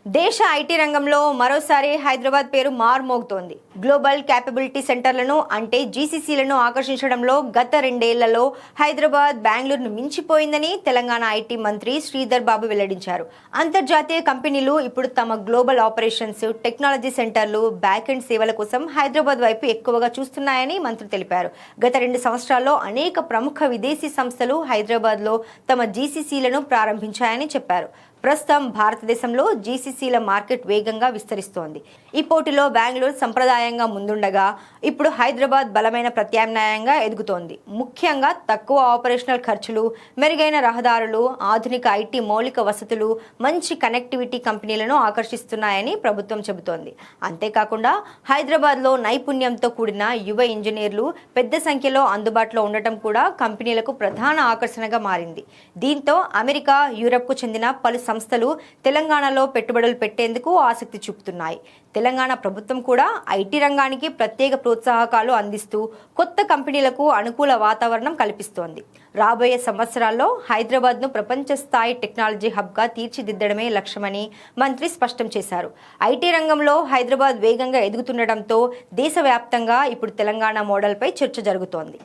దేశ ఐటీ రంగంలో మరోసారి హైదరాబాద్ పేరు మార్మోగుతోంది. గ్లోబల్ క్యాపబిలిటీ సెంటర్లను అంటే జీసీసీలను ఆకర్షించడంలో గత 2 ఏళ్లలో హైదరాబాద్ బెంగళూరును మించిపోయిందని తెలంగాణ ఐటీ మంత్రి శ్రీధర్ బాబు వెల్లడించారు. అంతర్జాతీయ కంపెనీలు ఇప్పుడు తమ గ్లోబల్ ఆపరేషన్స్, టెక్నాలజీ సెంటర్లు, బ్యాక్ ఎండ్ సేవల కోసం హైదరాబాద్ వైపు ఎక్కువగా చూస్తున్నాయని మంత్రి తెలిపారు. గత 2 సంవత్సరాల్లో అనేక ప్రముఖ విదేశీ సంస్థలు హైదరాబాద్లో తమ జీసీసీలను ప్రారంభించాయని చెప్పారు. ప్రస్తుతం భారతదేశంలో జీసీసీల మార్కెట్ వేగంగా విస్తరిస్తోంది. ఈ పోటీలో బెంగళూరు సంప్రదాయంగా ముందుండగా ఇప్పుడు హైదరాబాద్ బలమైన ప్రత్యామ్నాయంగా ఎదుగుతోంది. ముఖ్యంగా తక్కువ ఆపరేషనల్ ఖర్చులు, మెరుగైన రహదారులు, ఆధునిక ఐటీ మౌలిక వసతులు మంచి కనెక్టివిటీ కంపెనీలను ఆకర్షిస్తున్నాయని ప్రభుత్వం చెబుతోంది. అంతేకాకుండా హైదరాబాద్లో నైపుణ్యంతో కూడిన యువ ఇంజనీర్లు పెద్ద సంఖ్యలో అందుబాటులో ఉండటం కూడా కంపెనీలకు ప్రధాన ఆకర్షణగా మారింది. దీంతో అమెరికా, యూరప్కు చెందిన పలు సంస్థలు తెలంగాణలో పెట్టుబడులు పెట్టేందుకు ఆసక్తి చూపుతున్నాయి. తెలంగాణ ప్రభుత్వం కూడా ఐటీ రంగానికి ప్రత్యేక ప్రోత్సాహకాలు అందిస్తూ కొత్త కంపెనీలకు అనుకూల వాతావరణం కల్పిస్తోంది. రాబోయే సంవత్సరాల్లో హైదరాబాద్ను ప్రపంచ స్థాయి టెక్నాలజీ హబ్గా తీర్చిదిద్దడమే లక్ష్యమని మంత్రి స్పష్టం చేశారు. ఐటీ రంగంలో హైదరాబాద్ వేగంగా ఎదుగుతుండటంతో దేశవ్యాప్తంగా ఇప్పుడు తెలంగాణ మోడల్పై చర్చ జరుగుతోంది.